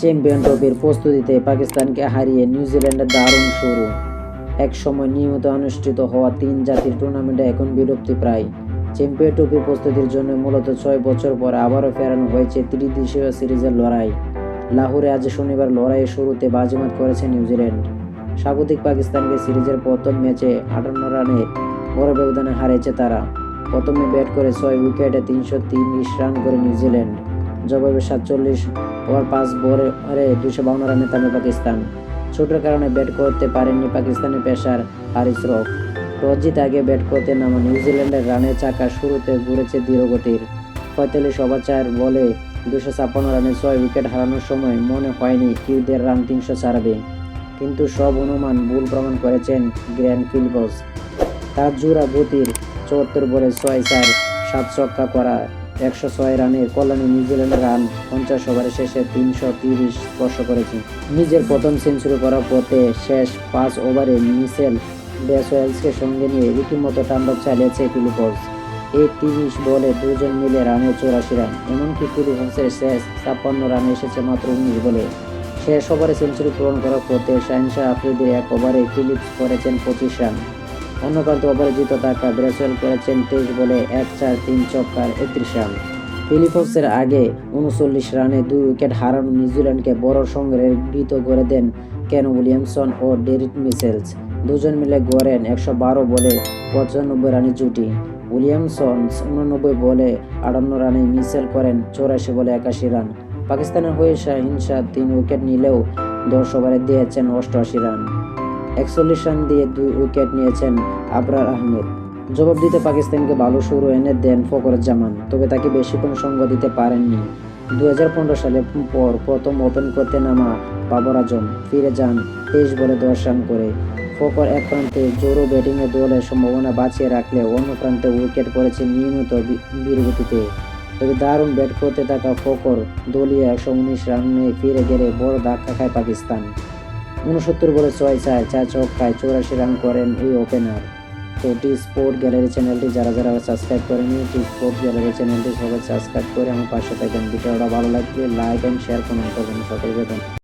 Champion ট্রফির প্রস্তুতিতে পাকিস্তানকে হারিয়ে নিউজিল্যান্ডের দারুণ শুরু। একসময় নিয়মিত অনুষ্ঠিত হওয়া 3 জাতির টুর্নামেন্টে এখন বিলুপ্তি প্রায়। চ্যাম্পিয়ন ট্রফি প্রস্তুতির জন্য মূলত 6 বছর পর আবারও ফেরানো হয়েছে ত্রিদেশীয় সিরিজের লড়াই। লাহোরে আজ শনিবার লড়াইয়ের শুরুতে বাজিমাত করেছে নিউজিল্যান্ড। স্বাগতিক পাকিস্তানকে সিরিজের প্রথম ম্যাচে 58 রানে বড় ব্যবধানে হারিয়েছে তারা। প্রথমে ব্যাট করে 6 উইকেটে 330 রান করে নিউজিল্যান্ড। জবাবে 47 ওভার 5 বলে 252 রানে থামে পাকিস্তান। চোটের কারণে ব্যাট করতে পারেননি পাকিস্তানের পেসার হারিস রফ। টস জিতে আগে ব্যাট করতে নামা নিউজিল্যান্ডের রানের চাকা শুরুতে ঘুরেছে ধীরগতির। 45 ওভার 4 বলে 256 রানে 6 উইকেট হারানোর সময় মনে হয়নি কিউদের রান 300 ছাড়বে। কিন্তু সব অনুমান ভুল প্রমাণ করেছেন গ্র্যান্ট ফিলিপস। তার জোড়া গতির 74 বলে 6-4 7 ছক্কা করা 106 রানের কল্যাণে নিউজিল্যান্ডের রান 50 ওভারের শেষে 330 স্পর্শ করেছে। নিজের প্রথম সেঞ্চুরি করার পথে শেষ 5 ওভারে মিচেল বেসওয়েলসকে সঙ্গে নিয়ে রীতিমতো তাণ্ডব চালিয়েছে ফিলিপস। এই 30 বলে দুজন মিলে রানে 84 রান। এমনকি ফিলিপসের শেষ 56 রানে এসেছে মাত্র 19 বলে। শেষ ওভারে সেঞ্চুরি পূরণ করার পথে শাহিনশাহ আফ্রিদির 1 ওভারে ফিলিপস করেছেন 25 রান। অন্য প্রান্তে অপরাজিত থাকা ব্রেসওয়েল করেছেন 23 বলে 1-4 3 ছক্কার 31 রান। ফিলিপসের আগে 39 রানে 2 উইকেট হারানো নিউজিল্যান্ডকে বড় সংগ্রহিত করে দেন কেন উইলিয়ামসন ও ডেরিক মিচেলস। দুজন মিলে গড়েন 112 বলে 95 রানের জুটি। উইলিয়ামসন 89 বলে 58 রানে, মিচেল করেন 84 বলে 81 রান। পাকিস্তানের হয়ে শাহিনশাহ 3 উইকেট নিলেও 10 ওভারে দিয়েছেন 88 রান। 41 রান দিয়ে 2 উইকেট নিয়েছেন আবরার আহমেদ। জবাব দিতে পাকিস্তানকে ভালো শুরু এনে দেন ফখরুজ্জামান, তবে তাকে বেশিক্ষণ সঙ্গ দিতে পারেননি। 2015 সালে পর প্রথম ওপেন করতে নামা বাবর আজম ফিরে যান 23 বলে 10 রান করে। ফখর এক প্রান্তে জোরো ব্যাটিংয়ে দলের সম্ভাবনা বাঁচিয়ে রাখলে অন্য প্রান্তে উইকেট পড়েছে নিয়মিত বীরগতিতে। তবে দারুণ ব্যাট করতে থাকা ফখর দলীয় 119 রানে ফিরে গেলে বড় ধাক্কা খায় পাকিস্তান। 69 বলে 6-4 4 ছক্কায় 84 রান করেন এই ওপেনার। তো টি স্পোর্ট গ্যালারি চ্যানেলটি যারা সাবস্ক্রাইব করেনি, টি স্পোর্ট গ্যালারি চ্যানেলটি সবাই সাবস্ক্রাইব করে আমার পাশে থাকেন। ভিডিওটা ভালো লাগলে লাইক এন্ড শেয়ার কমেন্ট করবেন। সকলকে ধন্যবাদ।